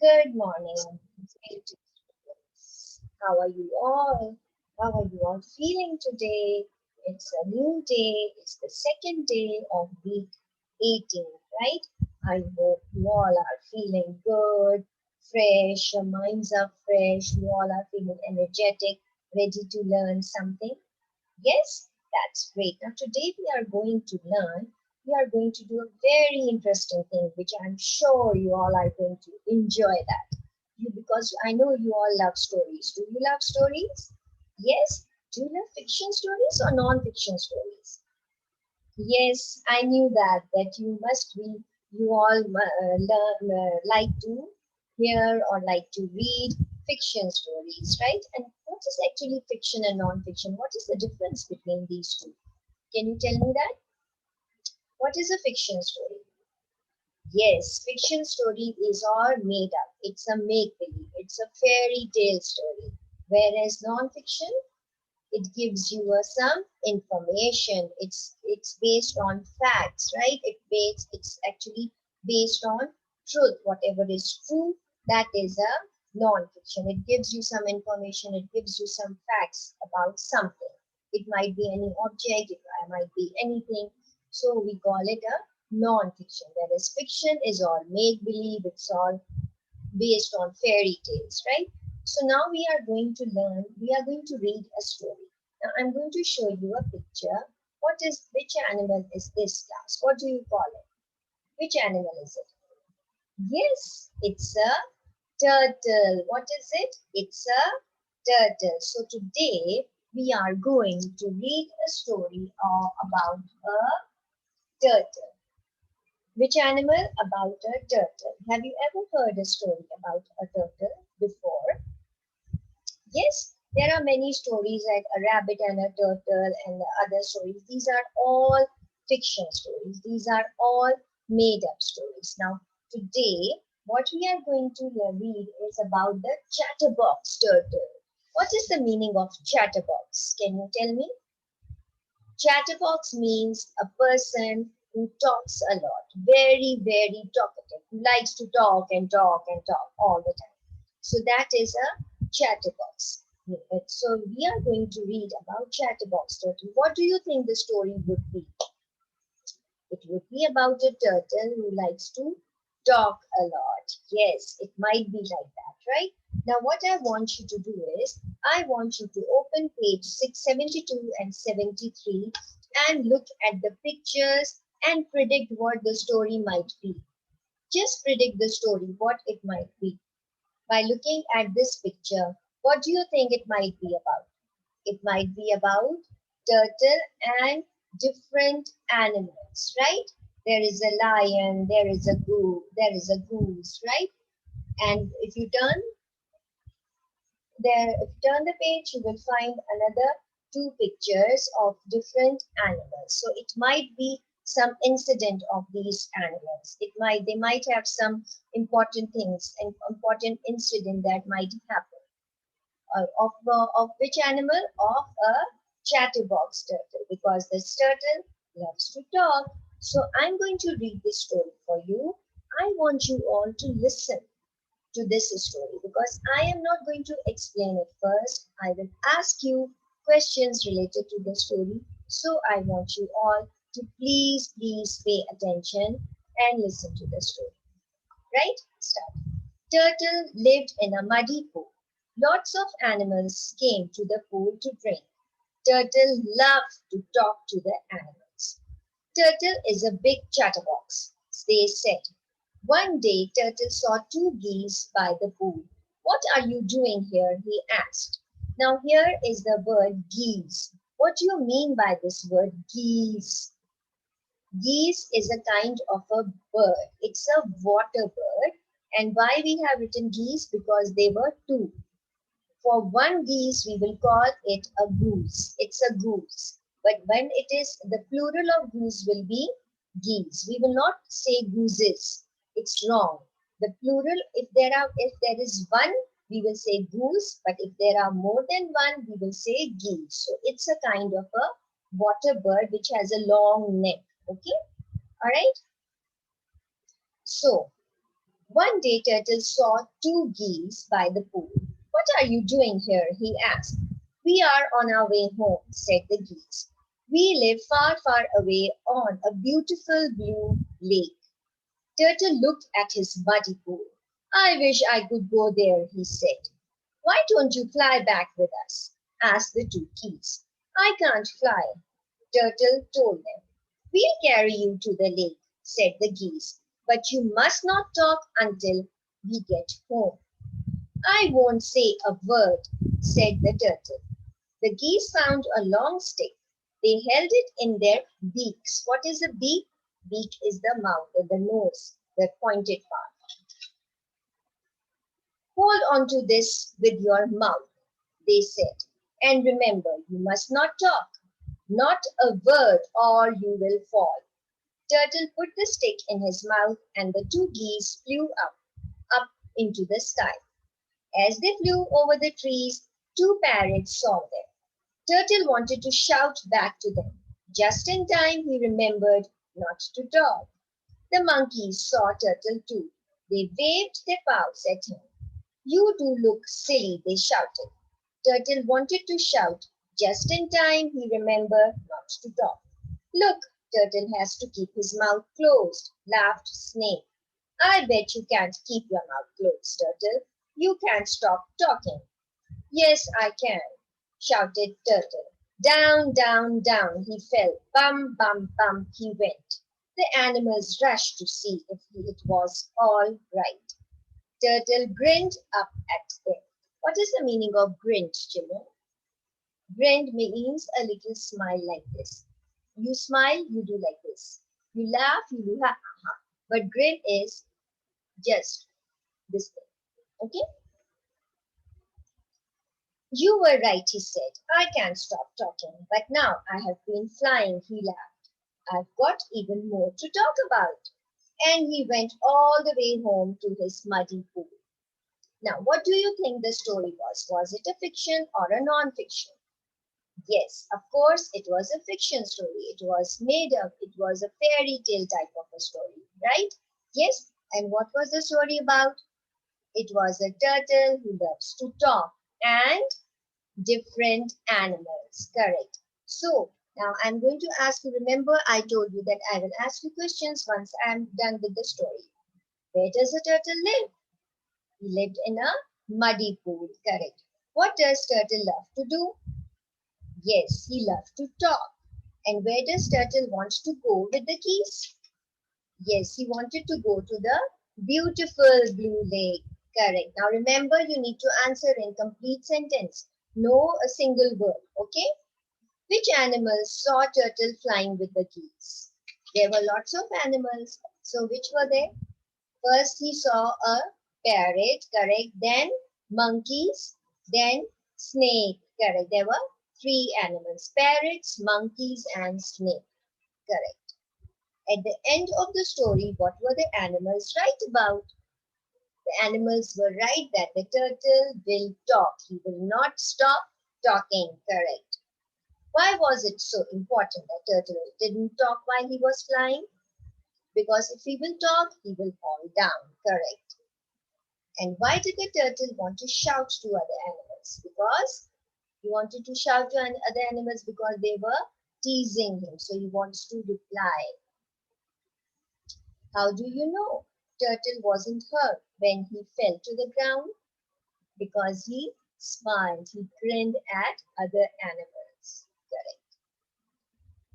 Good morning. How are you all? How are you all feeling today? It's a new day. It's the second day of week 18, right? I hope you all are feeling good, fresh, your minds are fresh, you all are feeling energetic, ready to learn something. Yes, that's great. Now, today we are going to do a very interesting thing, which I'm sure you all are going to enjoy that. Because I know you all love stories. Do you love stories? Yes. Do you love fiction stories or non-fiction stories? Yes, I knew that you must be, you all like to hear or like to read fiction stories, right? And what is actually fiction and non-fiction? What is the difference between these two? Can you tell me that? What is a fiction story? Yes, fiction story is all made up. It's a make-believe. It's a fairy tale story. Whereas non-fiction, it gives you some information. It's based on facts, right? It's actually based on truth. Whatever is true, that is a non-fiction. It gives you some information. It gives you some facts about something. It might be any object. It might be anything. So we call it a non-fiction. Whereas fiction is all make believe. It's all based on fairy tales, right? So now we are going to read a story. Now I'm going to show you a picture. Which animal is this, class? What do you call it? Which animal is it? Yes, it's a turtle. What is it? It's a turtle. So today we are going to read a story about a turtle. Which animal? About a turtle. Have you ever heard a story about a turtle before? Yes, there are many stories like a rabbit and a turtle and the other stories. These are all fiction stories. These are all made up stories. Now, today, what we are going to read is about the Chatterbox Turtle. What is the meaning of Chatterbox? Can you tell me? Chatterbox means a person who talks a lot, very, very talkative, who likes to talk and talk and talk all the time. So that is a chatterbox. So we are going to read about Chatterbox Turtle. What do you think the story would be? It would be about a turtle who likes to talk a lot. Yes, it might be like that, right? Now, what I want you to do is, I want you to open page 672 and 73 and look at the pictures and predict what the story might be. Just predict the story, what it might be. By looking at this picture, what do you think it might be about? It might be about turtle and different animals, right? There is a lion, there is a goose, right? And if you turn the page, you will find another two pictures of different animals. So it might be some incident of these animals. They might have some important things and important incident that might happen. Of which animal? Of a chatterbox turtle, because this turtle loves to talk. So I'm going to read this story for you. I want you all to listen to this story because I am not going to explain it first. I will ask you questions related to the story. So I want you all to please pay attention and listen to the story. Right? Start. Turtle lived in a muddy pool. Lots of animals came to the pool to drink. Turtle loved to talk to the animals. Turtle is a big chatterbox, they said. One day, Turtle saw two geese by the pool. What are you doing here? He asked. Now, here is the word geese. What do you mean by this word geese? Geese is a kind of a bird. It's a water bird. And why we have written geese? Because they were two. For one geese, we will call it a goose. It's a goose. But when it is the plural of goose will be geese. We will not say gooses. It's wrong. The plural, if there is one, we will say goose. But if there are more than one, we will say geese. So it's a kind of a water bird which has a long neck. Okay. All right. So One day Turtle saw two geese by the pool. What are you doing here? He asked. We are on our way home, said the geese. We live far, far away on a beautiful blue lake. Turtle looked at his muddy pool. I wish I could go there, he said. Why don't you fly back with us? Asked the two geese. I can't fly, Turtle told them. We'll carry you to the lake, said the geese, but you must not talk until we get home. I won't say a word, said the turtle. The geese found a long stick. They held it in their beaks. What is a beak? Beak is the mouth or the nose, the pointed part. Hold on to this with your mouth, they said. And remember, you must not talk. Not a word or you will fall. Turtle put the stick in his mouth and the two geese flew up into the sky. As they flew over the trees, two parrots saw them. Turtle wanted to shout back to them. Just in time, he remembered not to talk. The monkeys saw Turtle too. They waved their paws at him. You do look silly, they shouted. Turtle wanted to shout. Just in time, he remembered not to talk. Look, Turtle has to keep his mouth closed, laughed Snake. I bet you can't keep your mouth closed, Turtle. You can't stop talking. Yes, I can, shouted Turtle. Down, down, down he fell. Bum, bum, bum he went. The animals rushed to see if it was all right. Turtle grinned up at them. What is the meaning of grinned, children? Grinned means a little smile like this. You smile, you do like this. You laugh, you do ha ha ha. But grin is just this thing. Okay? You were right, he said. I can't stop talking. But now I have been flying, he laughed. I've got even more to talk about. And he went all the way home to his muddy pool. Now, what do you think the story was? Was it a fiction or a non-fiction? Yes, of course, it was a fiction story. It was made up. It was a fairy tale type of a story, right? Yes. And what was the story about? It was a turtle who loves to talk and different animals. Correct. So, now I'm going to ask you, remember I told you that I will ask you questions once I'm done with the story. Where does a turtle live? He lived in a muddy pool. Correct. What does turtle love to do? Yes, he loves to talk. And where does Turtle want to go with the geese? Yes, he wanted to go to the beautiful blue lake. Correct. Now remember, you need to answer in complete sentence. No a single word. Okay? Which animals saw Turtle flying with the geese? There were lots of animals. So which were they? First he saw a parrot. Correct. Then monkeys. Then snake. Correct. There were three animals, parrots, monkeys, and snake. Correct. At the end of the story, what were the animals right about? The animals were right that the turtle will talk. He will not stop talking. Correct. Why was it so important that turtle didn't talk while he was flying? Because if he will talk, he will fall down. Correct. And why did the turtle want to shout to other animals? Because he wanted to shout to other animals because they were teasing him. So he wants to reply. How do you know Turtle wasn't hurt when he fell to the ground? Because he smiled. He grinned at other animals. Correct.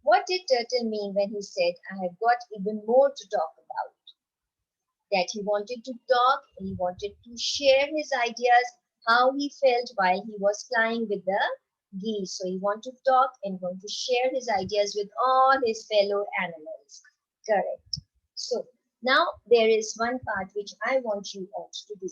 What did Turtle mean when he said, I have got even more to talk about? That he wanted to talk, he wanted to share his ideas, how he felt while he was flying with the geese. So he wanted to talk and want to share his ideas with all his fellow animals. Correct. So now there is one part which I want you all to do.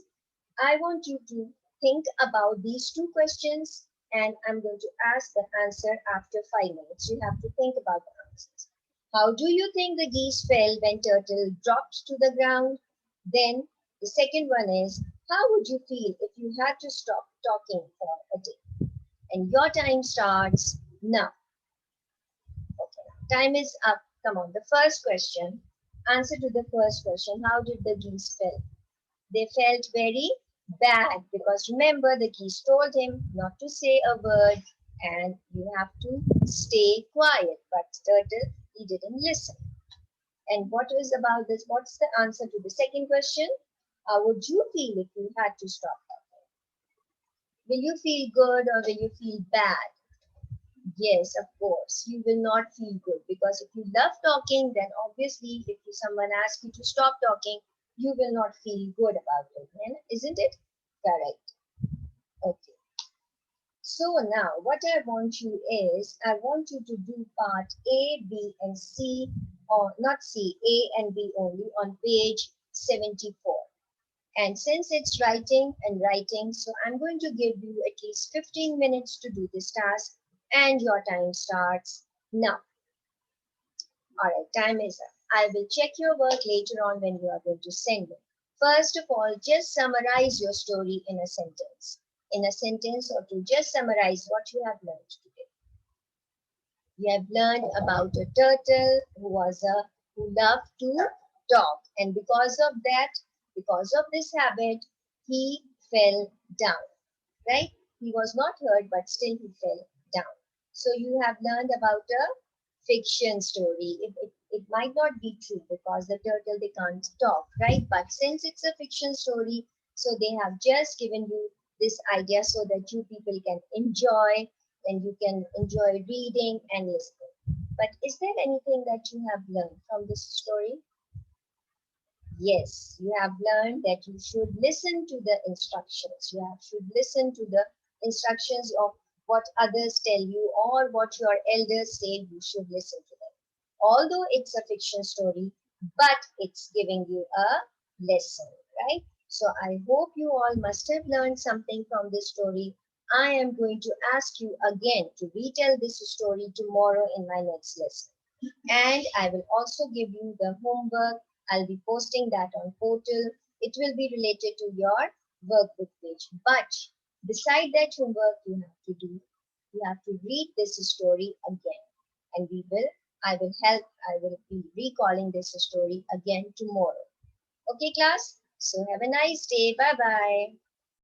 I want you to think about these two questions and I'm going to ask the answer after 5 minutes. You have to think about the answers. How do you think the geese felt when Turtle dropped to the ground? Then the second one is, how would you feel if you had to stop talking for a day? And your time starts now. Okay, time is up. Come on, the first question. Answer to the first question. How did the geese feel? They felt very bad because remember the geese told him not to say a word and you have to stay quiet. But turtle, he didn't listen. And what is about this? What's the answer to the second question? How would you feel if you had to stop talking? Will you feel good or will you feel bad? Yes, of course. You will not feel good because if you love talking, then obviously if someone asks you to stop talking, you will not feel good about it, isn't it? Correct. Okay. So now what I want you is, I want you to do part A, B and C, or not C, A and B only on page 74. And since it's writing and writing, so I'm going to give you at least 15 minutes to do this task and your time starts now. Alright, time is up. I will check your work later on when you are going to send it. First of all, just summarize your story in a sentence. In a sentence or two, just summarize what you have learned today. You have learned about a turtle who loved to talk, and because of that, because of this habit, he fell down. Right? He was not hurt, but still he fell down. So you have learned about a fiction story. It might not be true because the turtle they can't talk, right? But since it's a fiction story, so they have just given you this idea so that you people can enjoy and you can enjoy reading and listening. But is there anything that you have learned from this story? Yes, you have learned that you should listen to the instructions. Should listen to the instructions of what others tell you or what your elders say, you should listen to them. Although it's a fiction story, but it's giving you a lesson, right? So I hope you all must have learned something from this story. I am going to ask you again to retell this story tomorrow in my next lesson. And I will also give you the homework. I'll be posting that on portal. It will be related to your workbook page. But beside that homework, you have to read this story again. And I will be recalling this story again tomorrow. Okay, class? So have a nice day. Bye bye.